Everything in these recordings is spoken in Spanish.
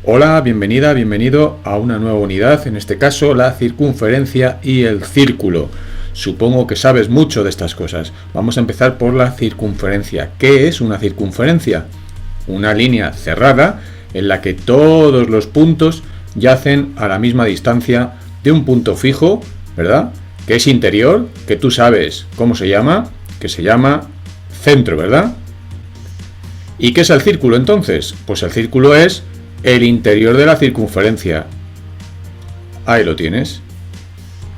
Hola, bienvenida, bienvenido a una nueva unidad, en este caso la circunferencia y el círculo. Supongo que sabes mucho de estas cosas. Vamos a empezar por la circunferencia. ¿Qué es una circunferencia? Una línea cerrada en la que todos los puntos yacen a la misma distancia de un punto fijo, ¿verdad? Que es interior, que tú sabes cómo se llama, que se llama centro, ¿verdad? ¿Y qué es el círculo entonces? Pues el círculo es el interior de la circunferencia. Ahí lo tienes.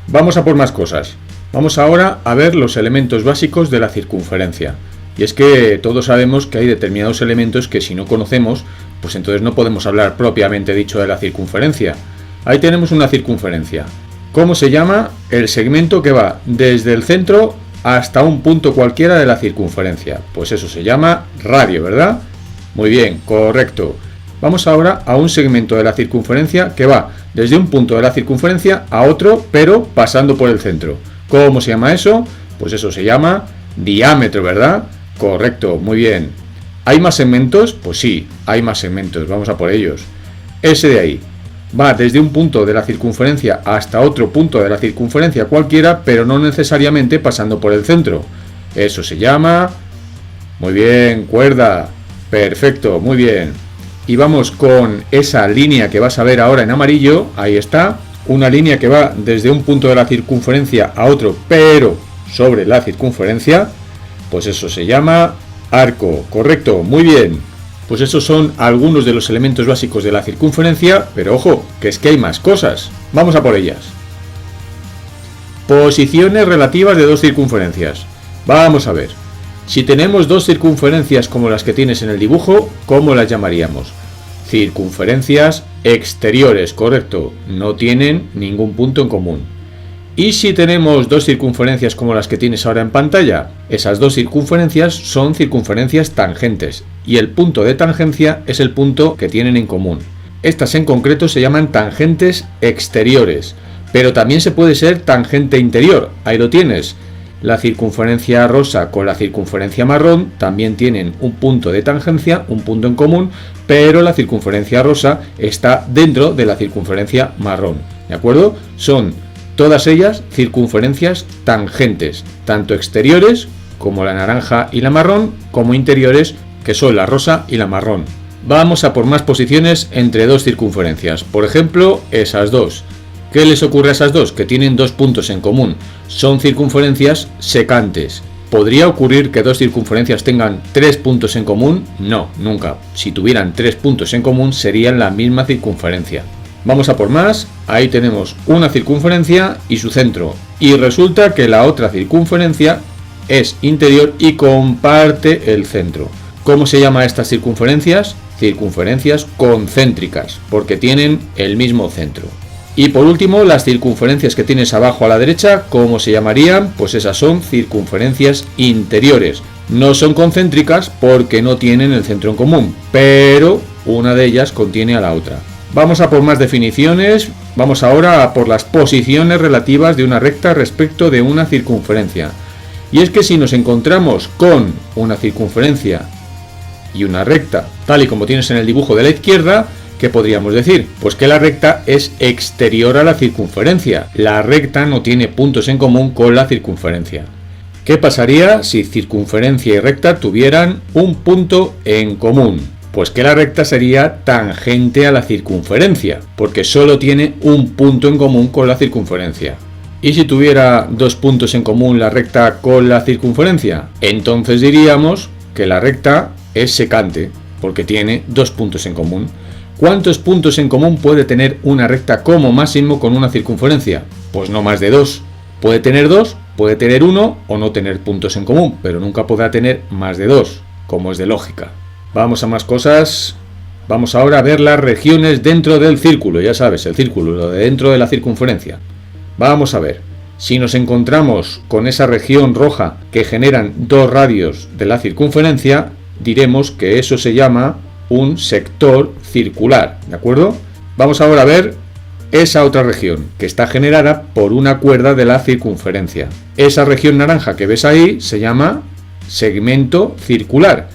Vamos a por más cosas. Vamos ahora a ver los elementos básicos de la circunferencia. Y es que todos sabemos que hay determinados elementos que si no conocemos, pues entonces no podemos hablar propiamente dicho de la circunferencia. Ahí tenemos una circunferencia. ¿Cómo se llama? El segmento que va desde el centro hasta un punto cualquiera de la circunferencia. Pues eso se llama radio, ¿verdad? Muy bien, correcto. Vamos ahora a un segmento de la circunferencia que va desde un punto de la circunferencia a otro, pero pasando por el centro. ¿Cómo se llama eso? Pues eso se llama diámetro, ¿verdad? Correcto, muy bien. ¿Hay más segmentos? Pues sí, hay más segmentos, vamos a por ellos. Ese de ahí va desde un punto de la circunferencia hasta otro punto de la circunferencia cualquiera, pero no necesariamente pasando por el centro. Eso se llama... Muy bien, cuerda. Perfecto, muy bien. Y vamos con esa línea que vas a ver ahora en amarillo, ahí está, una línea que va desde un punto de la circunferencia a otro, pero sobre la circunferencia, pues eso se llama arco, correcto, muy bien. Pues esos son algunos de los elementos básicos de la circunferencia, pero ojo, que es que hay más cosas, vamos a por ellas. Posiciones relativas de dos circunferencias, vamos a ver. Si tenemos dos circunferencias como las que tienes en el dibujo, ¿cómo las llamaríamos? Circunferencias exteriores, correcto, no tienen ningún punto en común. Y si tenemos dos circunferencias como las que tienes ahora en pantalla, esas dos circunferencias son circunferencias tangentes, y el punto de tangencia es el punto que tienen en común. Estas en concreto se llaman tangentes exteriores, pero también se puede ser tangente interior, ahí lo tienes. La circunferencia rosa con la circunferencia marrón también tienen un punto de tangencia, un punto en común, pero la circunferencia rosa está dentro de la circunferencia marrón, ¿de acuerdo? Son todas ellas circunferencias tangentes, tanto exteriores como la naranja y la marrón, como interiores que son la rosa y la marrón. Vamos a por más posiciones entre dos circunferencias, por ejemplo, esas dos. ¿Qué les ocurre a esas dos? Que tienen dos puntos en común. Son circunferencias secantes. ¿Podría ocurrir que dos circunferencias tengan tres puntos en común? No, nunca. Si tuvieran tres puntos en común serían la misma circunferencia. Vamos a por más. Ahí tenemos una circunferencia y su centro. Y resulta que la otra circunferencia es interior y comparte el centro. ¿Cómo se llama estas circunferencias? Circunferencias concéntricas, porque tienen el mismo centro. Y por último, las circunferencias que tienes abajo a la derecha, ¿cómo se llamarían? Pues esas son circunferencias interiores. No son concéntricas porque no tienen el centro en común, pero una de ellas contiene a la otra. Vamos a por más definiciones. Vamos ahora a por las posiciones relativas de una recta respecto de una circunferencia. Y es que si nos encontramos con una circunferencia y una recta, tal y como tienes en el dibujo de la izquierda, ¿qué podríamos decir? Pues que la recta es exterior a la circunferencia. La recta no tiene puntos en común con la circunferencia. ¿Qué pasaría si circunferencia y recta tuvieran un punto en común? Pues que la recta sería tangente a la circunferencia, porque solo tiene un punto en común con la circunferencia. ¿Y si tuviera dos puntos en común la recta con la circunferencia? Entonces diríamos que la recta es secante, porque tiene dos puntos en común. ¿Cuántos puntos en común puede tener una recta como máximo con una circunferencia? Pues no más de dos. Puede tener dos, puede tener uno o no tener puntos en común, pero nunca podrá tener más de dos, como es de lógica. Vamos a más cosas. Vamos ahora a ver las regiones dentro del círculo, ya sabes, el círculo, lo de dentro de la circunferencia. Vamos a ver. Si nos encontramos con esa región roja que generan dos radios de la circunferencia, diremos que eso se llama un sector circular, ¿de acuerdo? Vamos ahora a ver esa otra región que está generada por una cuerda de la circunferencia. Esa región naranja que ves ahí se llama segmento circular,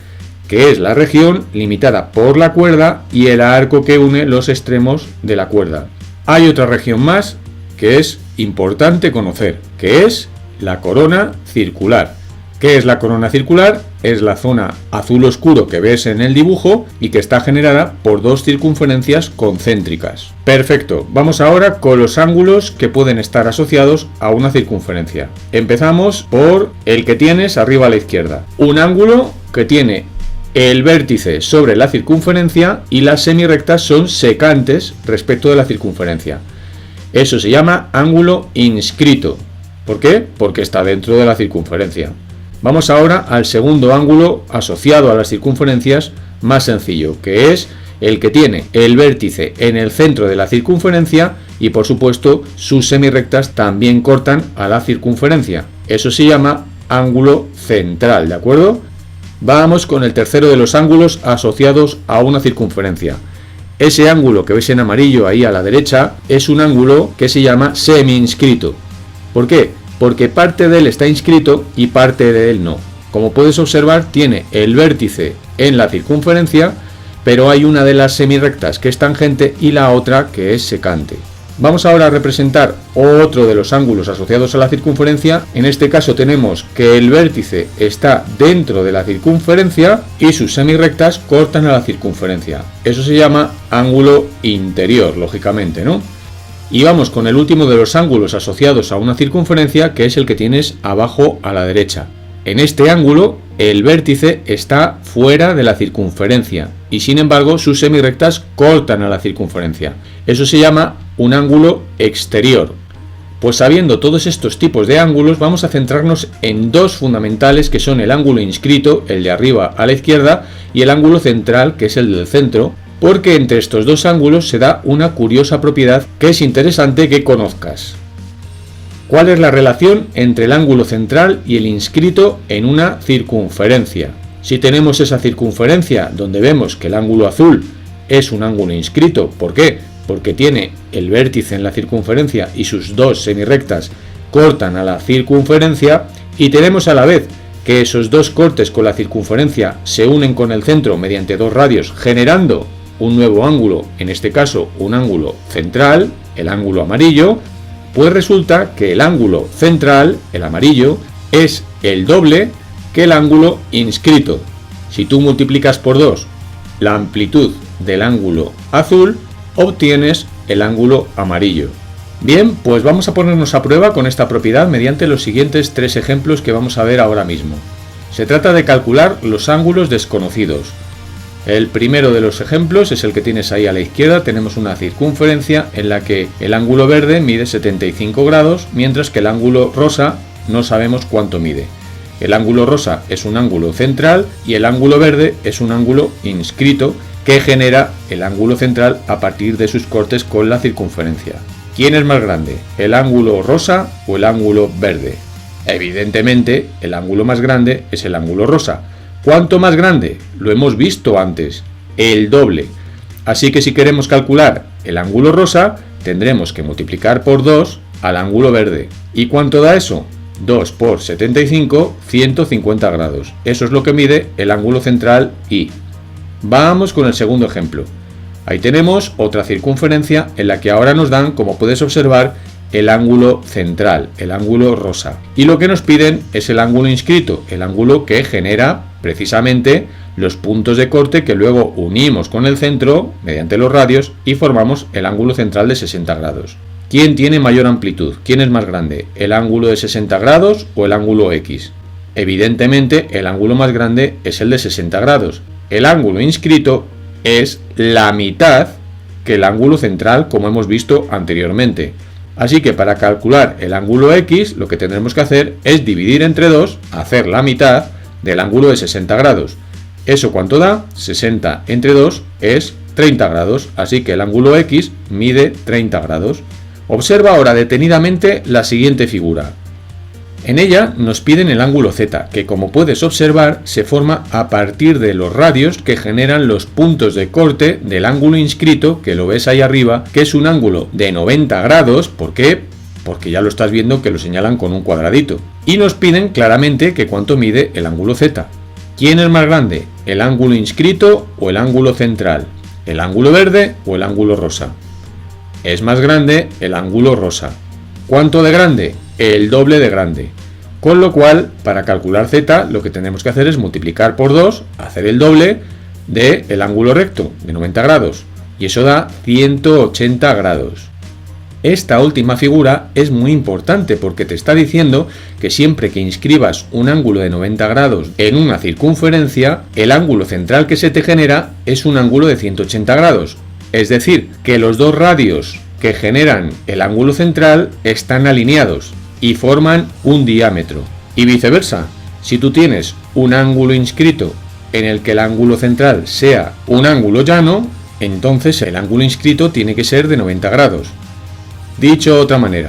que es la región limitada por la cuerda y el arco que une los extremos de la cuerda. Hay otra región más que es importante conocer, que es la corona circular. ¿Qué es la corona circular? Es la zona azul oscuro que ves en el dibujo y que está generada por dos circunferencias concéntricas. Perfecto, vamos ahora con los ángulos que pueden estar asociados a una circunferencia. Empezamos por el que tienes arriba a la izquierda. Un ángulo que tiene el vértice sobre la circunferencia y las semirrectas son secantes respecto de la circunferencia. Eso se llama ángulo inscrito. ¿Por qué? Porque está dentro de la circunferencia. Vamos ahora al segundo ángulo asociado a las circunferencias más sencillo, que es el que tiene el vértice en el centro de la circunferencia y por supuesto sus semirrectas también cortan a la circunferencia. Eso se llama ángulo central, ¿de acuerdo? Vamos con el tercero de los ángulos asociados a una circunferencia. Ese ángulo que ves en amarillo ahí a la derecha es un ángulo que se llama semi-inscrito. ¿Por qué? Porque parte de él está inscrito y parte de él no. Como puedes observar, tiene el vértice en la circunferencia, pero hay una de las semirrectas que es tangente y la otra que es secante. Vamos ahora a representar otro de los ángulos asociados a la circunferencia. En este caso tenemos que el vértice está dentro de la circunferencia y sus semirrectas cortan a la circunferencia. Eso se llama ángulo interior, lógicamente, ¿no? Y vamos con el último de los ángulos asociados a una circunferencia, que es el que tienes abajo a la derecha. En este ángulo, el vértice está fuera de la circunferencia y sin embargo sus semirrectas cortan a la circunferencia. Eso se llama un ángulo exterior. Pues sabiendo todos estos tipos de ángulos, vamos a centrarnos en dos fundamentales, que son el ángulo inscrito, el de arriba a la izquierda, y el ángulo central, que es el del centro, porque entre estos dos ángulos se da una curiosa propiedad que es interesante que conozcas. ¿Cuál es la relación entre el ángulo central y el inscrito en una circunferencia? Si tenemos esa circunferencia donde vemos que el ángulo azul es un ángulo inscrito, ¿por qué? Porque tiene el vértice en la circunferencia y sus dos semirrectas cortan a la circunferencia, y tenemos a la vez que esos dos cortes con la circunferencia se unen con el centro mediante dos radios, generando un nuevo ángulo, en este caso un ángulo central, el ángulo amarillo, pues resulta que el ángulo central, el amarillo, es el doble que el ángulo inscrito. Si tú multiplicas por 2 la amplitud del ángulo azul, obtienes el ángulo amarillo. Bien, pues vamos a ponernos a prueba con esta propiedad mediante los siguientes tres ejemplos que vamos a ver ahora mismo. Se trata de calcular los ángulos desconocidos. El primero de los ejemplos es el que tienes ahí a la izquierda. Tenemos una circunferencia en la que el ángulo verde mide 75 grados, mientras que el ángulo rosa no sabemos cuánto mide. El ángulo rosa es un ángulo central y el ángulo verde es un ángulo inscrito que genera el ángulo central a partir de sus cortes con la circunferencia. ¿Quién es más grande, el ángulo rosa o el ángulo verde? Evidentemente, el ángulo más grande es el ángulo rosa. ¿Cuánto más grande? Lo hemos visto antes, el doble. Así que si queremos calcular el ángulo rosa, tendremos que multiplicar por 2 al ángulo verde. ¿Y cuánto da eso? 2 por 75, 150 grados. Eso es lo que mide el ángulo central I. Vamos con el segundo ejemplo. Ahí tenemos otra circunferencia en la que ahora nos dan, como puedes observar, el ángulo central, el ángulo rosa. Y lo que nos piden es el ángulo inscrito, el ángulo que genera precisamente los puntos de corte que luego unimos con el centro mediante los radios y formamos el ángulo central de 60 grados. ¿Quién tiene mayor amplitud? ¿Quién es más grande? ¿El ángulo de 60 grados o el ángulo X? Evidentemente, el ángulo más grande es el de 60 grados. El ángulo inscrito es la mitad que el ángulo central, como hemos visto anteriormente. Así que para calcular el ángulo X, lo que tendremos que hacer es dividir entre 2, hacer la mitad del ángulo de 60 grados. ¿Eso cuánto da? 60 entre 2 es 30 grados, así que el ángulo X mide 30 grados. Observa ahora detenidamente la siguiente figura. En ella nos piden el ángulo Z, que como puedes observar se forma a partir de los radios que generan los puntos de corte del ángulo inscrito, que lo ves ahí arriba, que es un ángulo de 90 grados. ¿Por qué? Porque ya lo estás viendo que lo señalan con un cuadradito. Y nos piden claramente que cuánto mide el ángulo Z. ¿Quién es más grande? ¿El ángulo inscrito o el ángulo central? ¿El ángulo verde o el ángulo rosa? Es más grande el ángulo rosa. ¿Cuánto de grande? El doble de grande. Con lo cual, para calcular z, lo que tenemos que hacer es multiplicar por 2, hacer el doble del ángulo recto, de 90 grados. Y eso da 180 grados. Esta última figura es muy importante porque te está diciendo que siempre que inscribas un ángulo de 90 grados en una circunferencia, el ángulo central que se te genera es un ángulo de 180 grados. Es decir, que los dos radios que generan el ángulo central están alineados y forman un diámetro. Y viceversa, si tú tienes un ángulo inscrito en el que el ángulo central sea un ángulo llano, entonces el ángulo inscrito tiene que ser de 90 grados. Dicho de otra manera,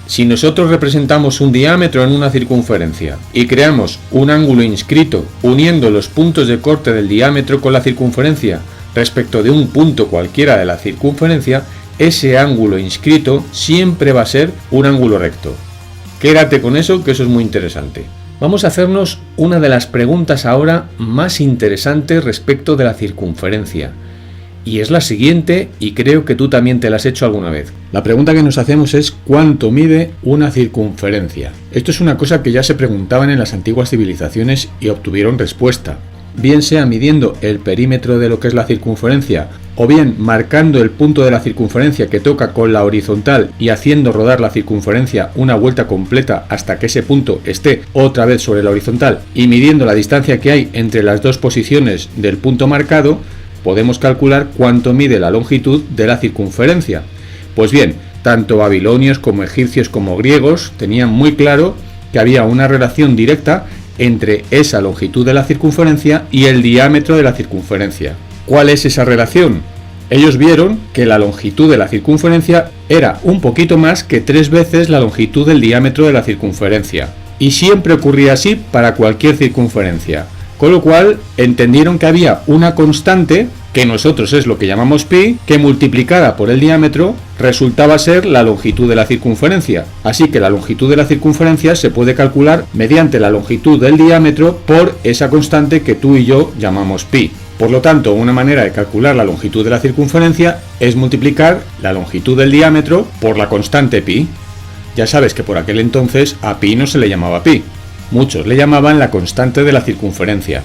si nosotros representamos un diámetro en una circunferencia y creamos un ángulo inscrito uniendo los puntos de corte del diámetro con la circunferencia respecto de un punto cualquiera de la circunferencia, ese ángulo inscrito siempre va a ser un ángulo recto. Quédate con eso, que eso es muy interesante. Vamos a hacernos una de las preguntas ahora más interesantes respecto de la circunferencia. Y es la siguiente, y creo que tú también te la has hecho alguna vez. La pregunta que nos hacemos es ¿cuánto mide una circunferencia? Esto es una cosa que ya se preguntaban en las antiguas civilizaciones y obtuvieron respuesta. Bien sea midiendo el perímetro de lo que es la circunferencia, o bien marcando el punto de la circunferencia que toca con la horizontal y haciendo rodar la circunferencia una vuelta completa hasta que ese punto esté otra vez sobre la horizontal, y midiendo la distancia que hay entre las dos posiciones del punto marcado, podemos calcular cuánto mide la longitud de la circunferencia. Pues bien, tanto babilonios como egipcios como griegos tenían muy claro que había una relación directa entre esa longitud de la circunferencia y el diámetro de la circunferencia. ¿Cuál es esa relación? Ellos vieron que la longitud de la circunferencia era un poquito más que 3 veces la longitud del diámetro de la circunferencia. Y siempre ocurría así para cualquier circunferencia. Con lo cual entendieron que había una constante, que nosotros es lo que llamamos pi, que multiplicada por el diámetro resultaba ser la longitud de la circunferencia. Así que la longitud de la circunferencia se puede calcular mediante la longitud del diámetro por esa constante que tú y yo llamamos pi. Por lo tanto, una manera de calcular la longitud de la circunferencia es multiplicar la longitud del diámetro por la constante pi. Ya sabes que por aquel entonces a pi no se le llamaba pi. Muchos le llamaban la constante de la circunferencia.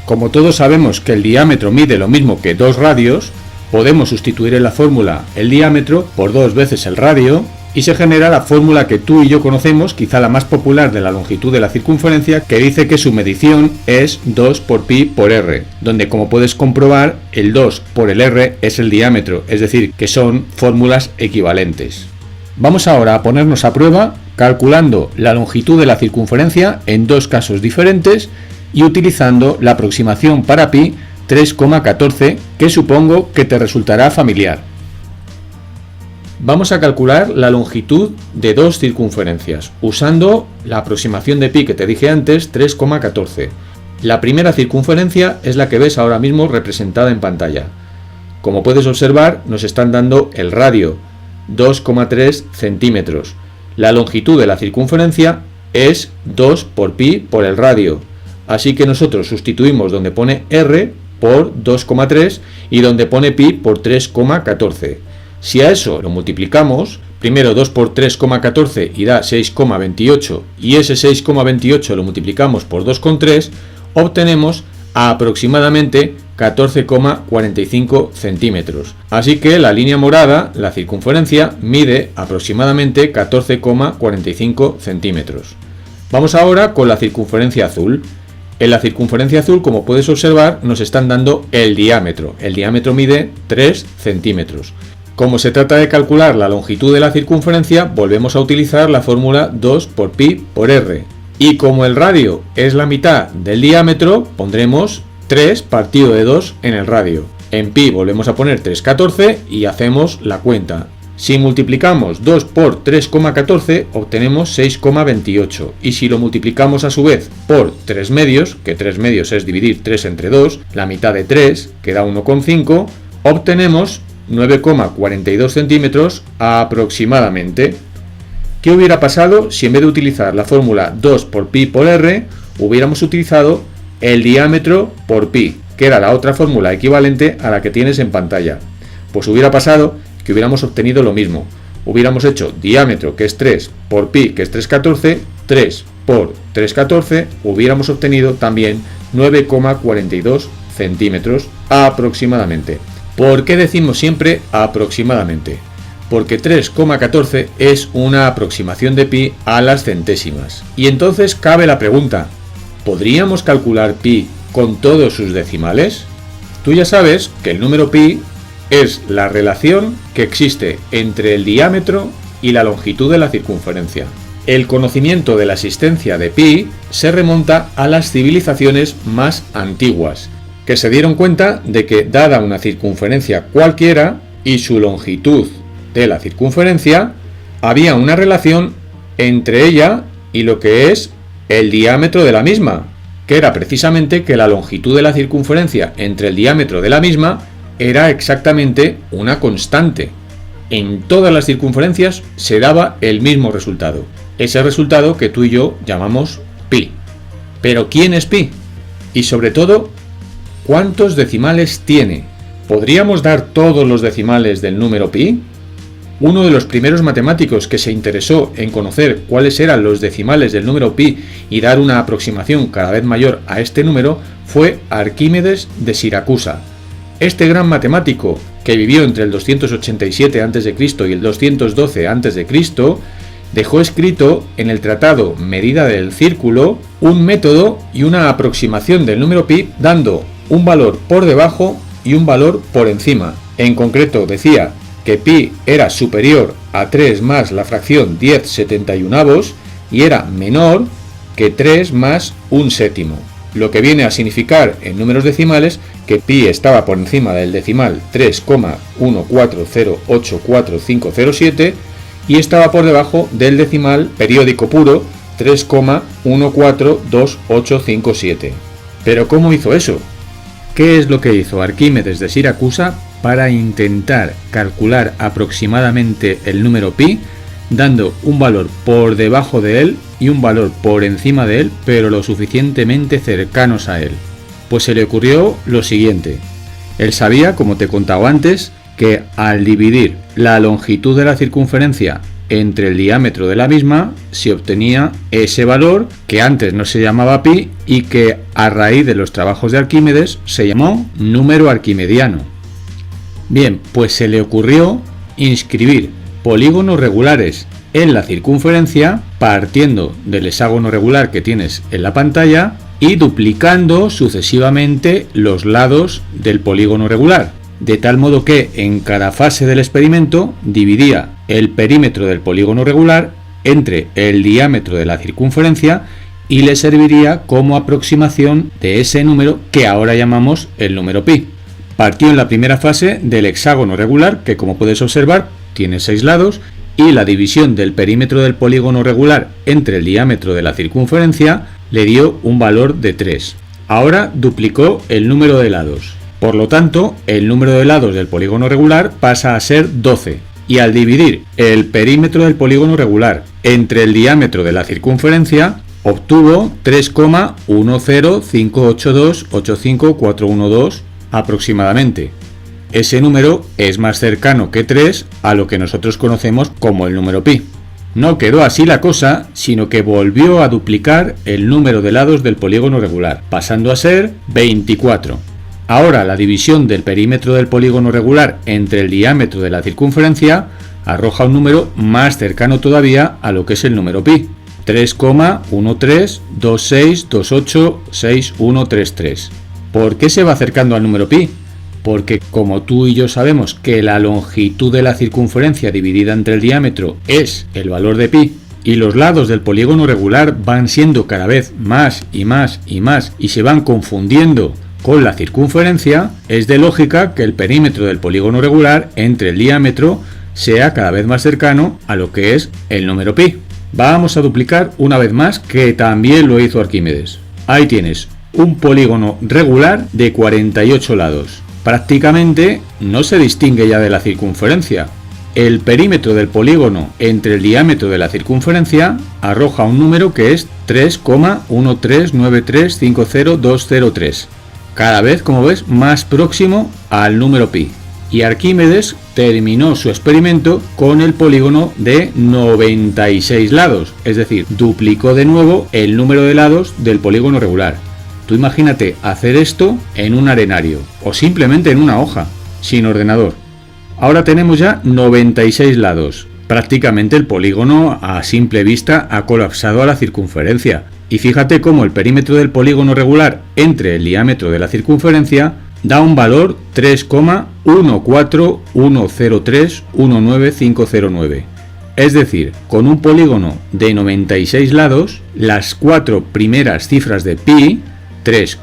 Como todos sabemos que el diámetro mide lo mismo que 2 radios, podemos sustituir en la fórmula el diámetro por 2 veces el radio y se genera la fórmula que tú y yo conocemos, quizá la más popular de la longitud de la circunferencia, que dice que su medición es 2 por pi por r, donde como puedes comprobar el 2 por el r es el diámetro, es decir, que son fórmulas equivalentes. Vamos ahora a ponernos a prueba calculando la longitud de la circunferencia en 2 casos diferentes y utilizando la aproximación para pi 3,14, que supongo que te resultará familiar. Vamos a calcular la longitud de 2 circunferencias usando la aproximación de pi que te dije antes, 3,14. La primera circunferencia es la que ves ahora mismo representada en pantalla. Como puedes observar, nos están dando el radio, 2,3 centímetros. La longitud de la circunferencia es 2 por pi por el radio. Así que nosotros sustituimos donde pone r por 2,3 y donde pone pi por 3,14. Si a eso lo multiplicamos, primero 2 por 3,14 y da 6,28 y ese 6,28 lo multiplicamos por 2,3, obtenemos aproximadamente 14,45 centímetros. Así que la línea morada, la circunferencia, mide aproximadamente 14,45 centímetros. Vamos ahora con la circunferencia azul. En la circunferencia azul, como puedes observar, nos están dando el diámetro. El diámetro mide 3 centímetros. Como se trata de calcular la longitud de la circunferencia, volvemos a utilizar la fórmula 2 por pi por r. Y como el radio es la mitad del diámetro, pondremos 3 partido de 2 en el radio. En pi volvemos a poner 3,14 y hacemos la cuenta. Si multiplicamos 2 por 3,14 obtenemos 6,28 y si lo multiplicamos a su vez por 3 medios, que 3 medios es dividir 3 entre 2, la mitad de 3 que da 1,5, obtenemos 9,42 centímetros aproximadamente. ¿Qué hubiera pasado si en vez de utilizar la fórmula 2 por pi por r hubiéramos utilizado el diámetro por pi, que era la otra fórmula equivalente a la que tienes en pantalla. Pues hubiera pasado que hubiéramos obtenido lo mismo. Hubiéramos hecho diámetro, que es 3, por pi, que es 3,14, 3 por 3,14, hubiéramos obtenido también 9,42 centímetros aproximadamente. ¿Por qué decimos siempre aproximadamente? Porque 3,14 es una aproximación de pi a las centésimas. Y entonces cabe la pregunta, ¿podríamos calcular pi con todos sus decimales? Tú ya sabes que el número pi es la relación que existe entre el diámetro y la longitud de la circunferencia. El conocimiento de la existencia de pi se remonta a las civilizaciones más antiguas, que se dieron cuenta de que, dada una circunferencia cualquiera y su longitud de la circunferencia, había una relación entre ella y lo que es el diámetro de la misma, que era precisamente que la longitud de la circunferencia entre el diámetro de la misma era exactamente una constante. En todas las circunferencias se daba el mismo resultado, ese resultado que tú y yo llamamos pi. Pero ¿quién es pi? Y sobre todo, ¿cuántos decimales tiene? ¿Podríamos dar todos los decimales del número pi? Uno de los primeros matemáticos que se interesó en conocer cuáles eran los decimales del número pi y dar una aproximación cada vez mayor a este número fue Arquímedes de Siracusa. Este gran matemático, que vivió entre el 287 a.C. y el 212 a.C., dejó escrito en el tratado Medida del Círculo un método y una aproximación del número pi dando un valor por debajo y un valor por encima. En concreto decía que pi era superior a 3 más la fracción 10/71 y era menor que 3 más un séptimo, lo que viene a significar en números decimales que pi estaba por encima del decimal 3,140845507 y estaba por debajo del decimal periódico puro 3,142857. ¿Pero cómo hizo eso? ¿Qué es lo que hizo Arquímedes de Siracusa para intentar calcular aproximadamente el número pi, dando un valor por debajo de él y un valor por encima de él, pero lo suficientemente cercanos a él? Pues se le ocurrió lo siguiente. Él sabía, como te he contado antes, que al dividir la longitud de la circunferencia entre el diámetro de la misma, se obtenía ese valor que antes no se llamaba pi y que a raíz de los trabajos de Arquímedes se llamó número arquimediano. Bien, pues se le ocurrió inscribir polígonos regulares en la circunferencia partiendo del hexágono regular que tienes en la pantalla y duplicando sucesivamente los lados del polígono regular, de tal modo que en cada fase del experimento dividía el perímetro del polígono regular entre el diámetro de la circunferencia y le serviría como aproximación de ese número que ahora llamamos el número pi. Partió en la primera fase del hexágono regular, que como puedes observar tiene 6 lados, y la división del perímetro del polígono regular entre el diámetro de la circunferencia le dio un valor de 3. Ahora duplicó el número de lados. Por lo tanto, el número de lados del polígono regular pasa a ser 12. Y al dividir el perímetro del polígono regular entre el diámetro de la circunferencia, obtuvo 3,1058285,412 aproximadamente. Ese número es más cercano que 3 a lo que nosotros conocemos como el número pi. No quedó así la cosa, sino que volvió a duplicar el número de lados del polígono regular, pasando a ser 24. Ahora la división del perímetro del polígono regular entre el diámetro de la circunferencia arroja un número más cercano todavía a lo que es el número pi, 3,1326286133. ¿Por qué se va acercando al número pi? Porque como tú y yo sabemos que la longitud de la circunferencia dividida entre el diámetro es el valor de pi y los lados del polígono regular van siendo cada vez más y más y más y se van confundiendo con la circunferencia, es de lógica que el perímetro del polígono regular entre el diámetro sea cada vez más cercano a lo que es el número pi. Vamos a duplicar una vez más, que también lo hizo Arquímedes. Ahí tienes un polígono regular de 48 lados. Prácticamente no se distingue ya de la circunferencia. el perímetro del polígono entre el diámetro de la circunferencia arroja un número que es 3,139350203, cada vez, como ves, más próximo al número pi. Y Arquímedes terminó su experimento con el polígono de 96 lados, es decir, duplicó de nuevo el número de lados del polígono regular. Tú imagínate hacer esto en un arenario o simplemente en una hoja, sin ordenador. Ahora tenemos ya 96 lados. Prácticamente el polígono a simple vista ha colapsado a la circunferencia. Y fíjate cómo el perímetro del polígono regular entre el diámetro de la circunferencia da un valor 3,14103199509. Es decir, con un polígono de 96 lados, las 4 primeras cifras de pi, 3,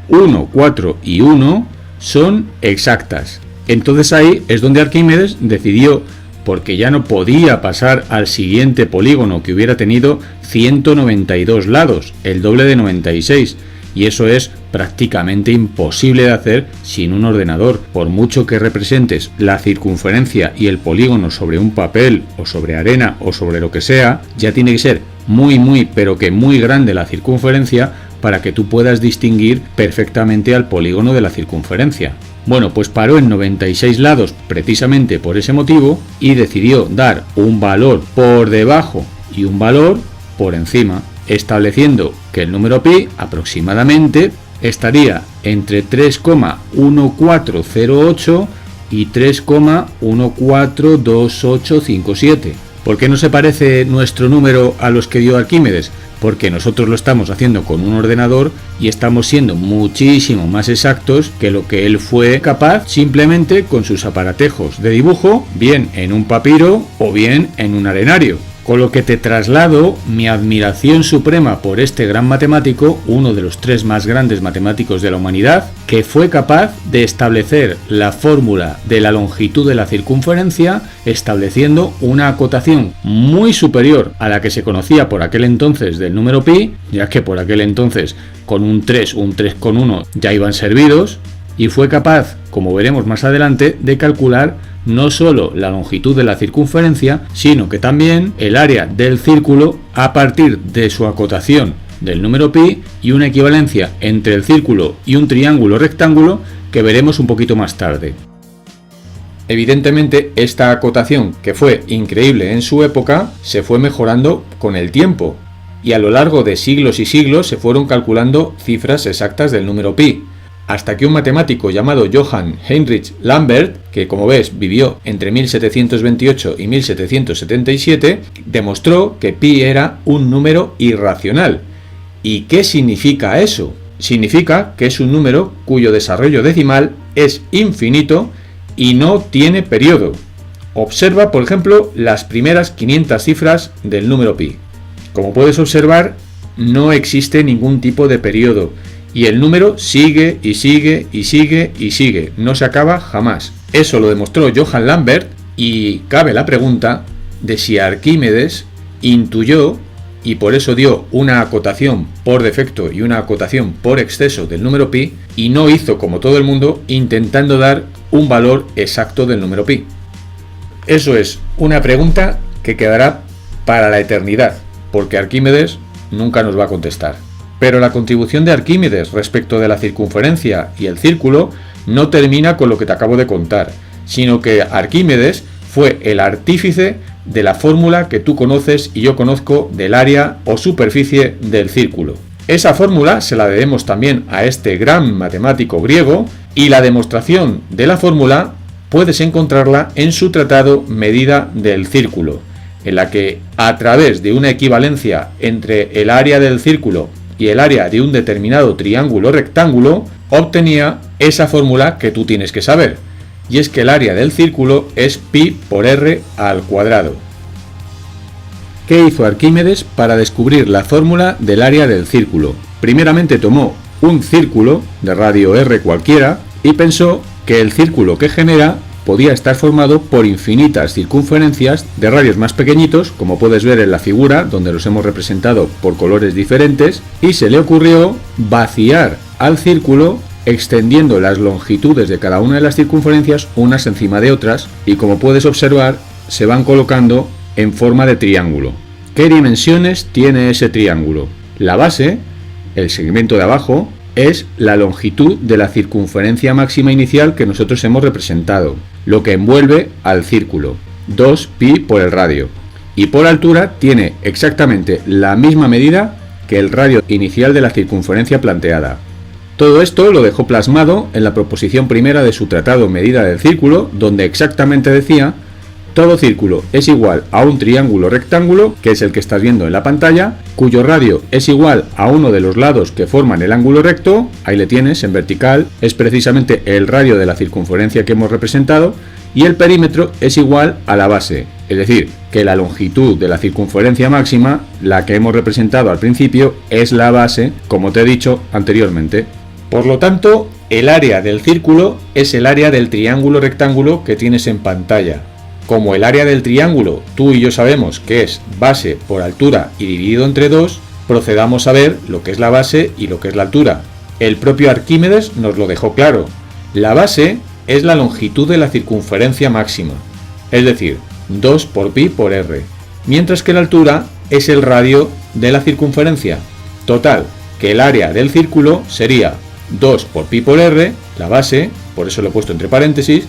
1, 4 y 1, son exactas. Entonces ahí es donde Arquímedes decidió, porque ya no podía pasar al siguiente polígono que hubiera tenido 192 lados, el doble de 96, y eso es prácticamente imposible de hacer sin un ordenador. Por mucho que representes la circunferencia y el polígono sobre un papel o sobre arena o sobre lo que sea, ya tiene que ser muy pero que muy grande la circunferencia para que tú puedas distinguir perfectamente al polígono de la circunferencia. Bueno, pues paró en 96 lados precisamente por ese motivo y decidió dar un valor por debajo y un valor por encima, estableciendo que el número pi aproximadamente estaría entre 3,1408 y 3,142857. ¿Por qué no se parece nuestro número a los que dio Arquímedes? Porque nosotros lo estamos haciendo con un ordenador y estamos siendo muchísimo más exactos que lo que él fue capaz simplemente con sus aparatejos de dibujo, bien en un papiro o bien en un arenario. Con lo que te traslado mi admiración suprema por este gran matemático, uno de los 3 más grandes matemáticos de la humanidad, que fue capaz de establecer la fórmula de la longitud de la circunferencia, estableciendo una acotación muy superior a la que se conocía por aquel entonces del número pi, ya que por aquel entonces con un 3,1 ya iban servidos, y fue capaz, como veremos más adelante, de calcular no solo la longitud de la circunferencia, sino que también el área del círculo a partir de su acotación del número pi y una equivalencia entre el círculo y un triángulo rectángulo que veremos un poquito más tarde. Evidentemente, esta acotación, que fue increíble en su época, se fue mejorando con el tiempo y a lo largo de siglos y siglos se fueron calculando cifras exactas del número pi, hasta que un matemático llamado Johann Heinrich Lambert, que como ves vivió entre 1728 y 1777, demostró que pi era un número irracional. ¿Y qué significa eso? Significa que es un número cuyo desarrollo decimal es infinito y no tiene periodo. Observa, por ejemplo, las primeras 500 cifras del número pi. Como puedes observar, no existe ningún tipo de periodo. Y el número sigue y sigue y sigue y sigue, no se acaba jamás. Eso lo demostró Johann Lambert y cabe la pregunta de si Arquímedes intuyó y por eso dio una acotación por defecto y una acotación por exceso del número pi y no hizo como todo el mundo intentando dar un valor exacto del número pi. Eso es una pregunta que quedará para la eternidad, porque Arquímedes nunca nos va a contestar. Pero la contribución de Arquímedes respecto de la circunferencia y el círculo no termina con lo que te acabo de contar, sino que Arquímedes fue el artífice de la fórmula que tú conoces y yo conozco del área o superficie del círculo. Esa fórmula se la debemos también a este gran matemático griego y la demostración de la fórmula puedes encontrarla en su tratado Medida del círculo, en la que a través de una equivalencia entre el área del círculo y el área de un determinado triángulo rectángulo, obtenía esa fórmula que tú tienes que saber, y es que el área del círculo es pi por r al cuadrado. ¿Qué hizo Arquímedes para descubrir la fórmula del área del círculo? Primeramente tomó un círculo de radio r cualquiera y pensó que el círculo que genera podía estar formado por infinitas circunferencias de radios más pequeñitos, como puedes ver en la figura, donde los hemos representado por colores diferentes, y se le ocurrió vaciar al círculo extendiendo las longitudes de cada una de las circunferencias unas encima de otras, y como puedes observar, se van colocando en forma de triángulo. ¿Qué dimensiones tiene ese triángulo? La base, el segmento de abajo, es la longitud de la circunferencia máxima inicial que nosotros hemos representado, lo que envuelve al círculo, 2pi por el radio. Y por altura tiene exactamente la misma medida que el radio inicial de la circunferencia planteada. Todo esto lo dejó plasmado en la proposición primera de su tratado Medida del círculo, donde exactamente decía: todo círculo es igual a un triángulo rectángulo, que es el que estás viendo en la pantalla, cuyo radio es igual a uno de los lados que forman el ángulo recto, ahí le tienes en vertical, es precisamente el radio de la circunferencia que hemos representado, y el perímetro es igual a la base, es decir, que la longitud de la circunferencia máxima, la que hemos representado al principio, es la base, como te he dicho anteriormente. Por lo tanto, el área del círculo es el área del triángulo rectángulo que tienes en pantalla. Como el área del triángulo tú y yo sabemos que es base por altura y dividido entre 2, procedamos a ver lo que es la base y lo que es la altura. El propio Arquímedes nos lo dejó claro. La base es la longitud de la circunferencia máxima, es decir, 2 por pi por r, mientras que la altura es el radio de la circunferencia. Total, que el área del círculo sería 2 por pi por r, la base, por eso lo he puesto entre paréntesis,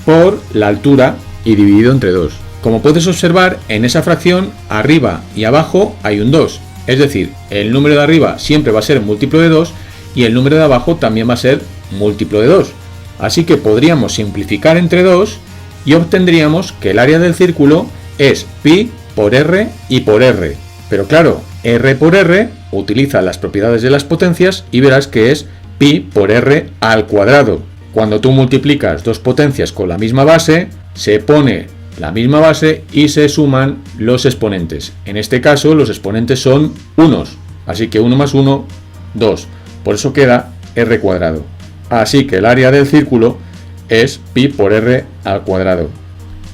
por la altura y dividido entre 2. Como puedes observar, en esa fracción arriba y abajo hay un 2, es decir, el número de arriba siempre va a ser múltiplo de 2 y el número de abajo también va a ser múltiplo de 2. Así que podríamos simplificar entre 2 y obtendríamos que el área del círculo es pi por r y por r. Pero claro, r por r utiliza las propiedades de las potencias y verás que es pi por r al cuadrado. Cuando tú multiplicas dos potencias con la misma base, se pone la misma base y se suman los exponentes. En este caso los exponentes son unos, así que 1 más 1, 2. Por eso queda r cuadrado. Así que el área del círculo es pi por r al cuadrado.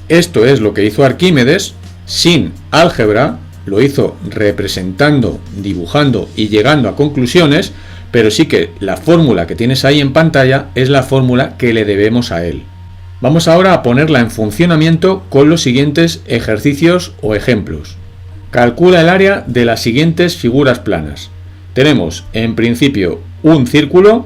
Esto es lo que hizo Arquímedes sin álgebra, lo hizo representando, dibujando y llegando a conclusiones, pero sí que la fórmula que tienes ahí en pantalla es la fórmula que le debemos a él. Vamos ahora a ponerla en funcionamiento con los siguientes ejercicios o ejemplos. Calcula el área de las siguientes figuras planas. Tenemos en principio un círculo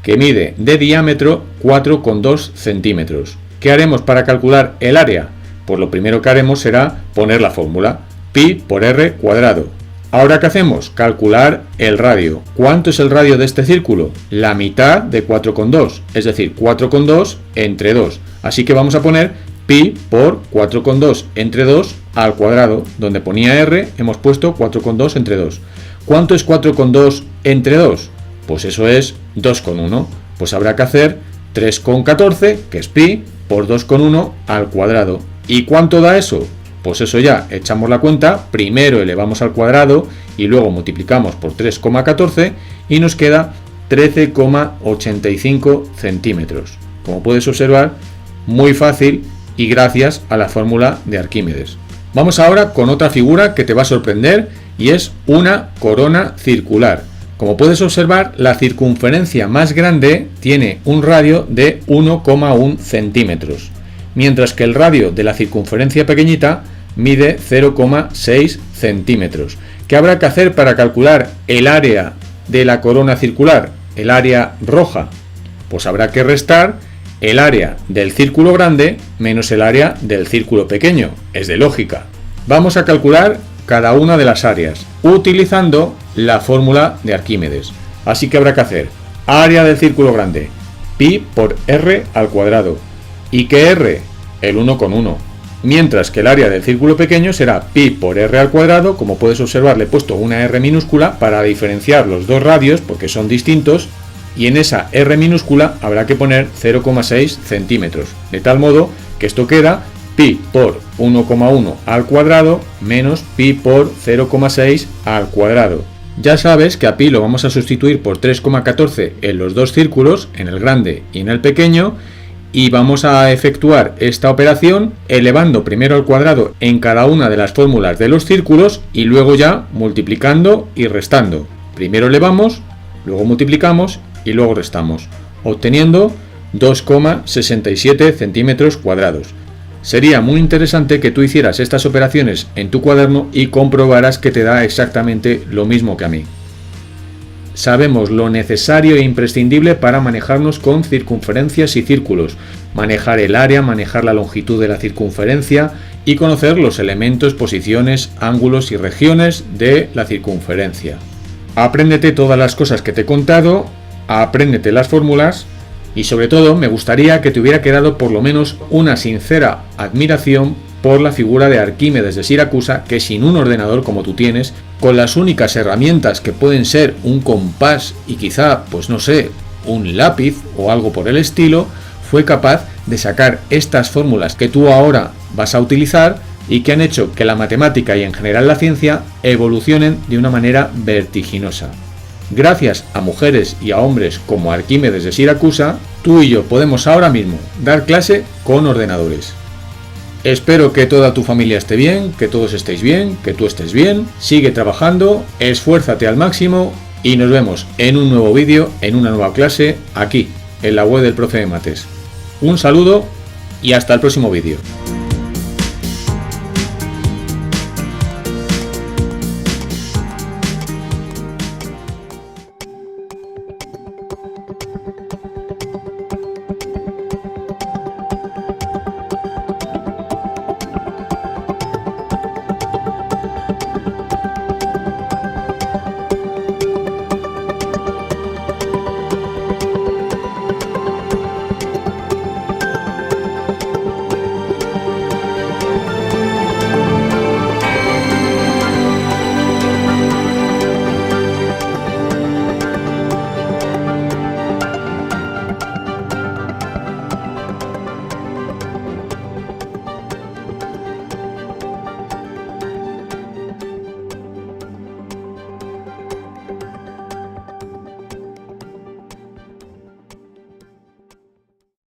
que mide de diámetro 4,2 centímetros. ¿Qué haremos para calcular el área? Pues lo primero que haremos será poner la fórmula pi por r cuadrado. Ahora, ¿qué hacemos? Calcular el radio. ¿Cuánto es el radio de este círculo? La mitad de 4,2, es decir, 4,2 entre 2. Así que vamos a poner pi por 4,2 entre 2 al cuadrado. Donde ponía r, hemos puesto 4,2 entre 2. ¿Cuánto es 4,2 entre 2? Pues eso es 2,1. Pues habrá que hacer 3,14, que es pi, por 2,1 al cuadrado. ¿Y cuánto da eso? Pues eso ya, echamos la cuenta, primero elevamos al cuadrado y luego multiplicamos por 3,14 y nos queda 13,85 centímetros. Como puedes observar, muy fácil y gracias a la fórmula de Arquímedes. Vamos ahora con otra figura que te va a sorprender y es una corona circular. Como puedes observar, la circunferencia más grande tiene un radio de 1,1 centímetros, mientras que el radio de la circunferencia pequeñita mide 0,6 centímetros. ¿Qué habrá que hacer para calcular el área de la corona circular, el área roja? Pues habrá que restar el área del círculo grande menos el área del círculo pequeño. Es de lógica. Vamos a calcular cada una de las áreas utilizando la fórmula de Arquímedes. Así que habrá que hacer área del círculo grande, pi por r al cuadrado. ¿Y qué r? El 1,1. Mientras que el área del círculo pequeño será pi por r al cuadrado. Como puedes observar, le he puesto una r minúscula para diferenciar los dos radios porque son distintos, y en esa r minúscula habrá que poner 0,6 centímetros, de tal modo que esto queda pi por 1,1 al cuadrado menos pi por 0,6 al cuadrado. Ya sabes que a pi lo vamos a sustituir por 3,14 en los dos círculos, en el grande y en el pequeño, y vamos a efectuar esta operación elevando primero al cuadrado en cada una de las fórmulas de los círculos y luego ya multiplicando y restando. Primero elevamos, luego multiplicamos y luego restamos, obteniendo 2,67 centímetros cuadrados. Sería muy interesante que tú hicieras estas operaciones en tu cuaderno y comprobaras que te da exactamente lo mismo que a mí. Sabemos lo necesario e imprescindible para manejarnos con circunferencias y círculos, manejar el área, manejar la longitud de la circunferencia y conocer los elementos, posiciones, ángulos y regiones de la circunferencia. Apréndete todas las cosas que te he contado, apréndete las fórmulas y sobre todo me gustaría que te hubiera quedado por lo menos una sincera admiración por la figura de Arquímedes de Siracusa, que sin un ordenador como tú tienes, con las únicas herramientas que pueden ser un compás y quizá, pues no sé, un lápiz o algo por el estilo, fue capaz de sacar estas fórmulas que tú ahora vas a utilizar y que han hecho que la matemática y en general la ciencia evolucionen de una manera vertiginosa. Gracias a mujeres y a hombres como Arquímedes de Siracusa, tú y yo podemos ahora mismo dar clase con ordenadores. Espero que toda tu familia esté bien, que todos estéis bien, que tú estés bien, sigue trabajando, esfuérzate al máximo y nos vemos en un nuevo vídeo, en una nueva clase, aquí, en la web del Profe de Mates. Un saludo y hasta el próximo vídeo.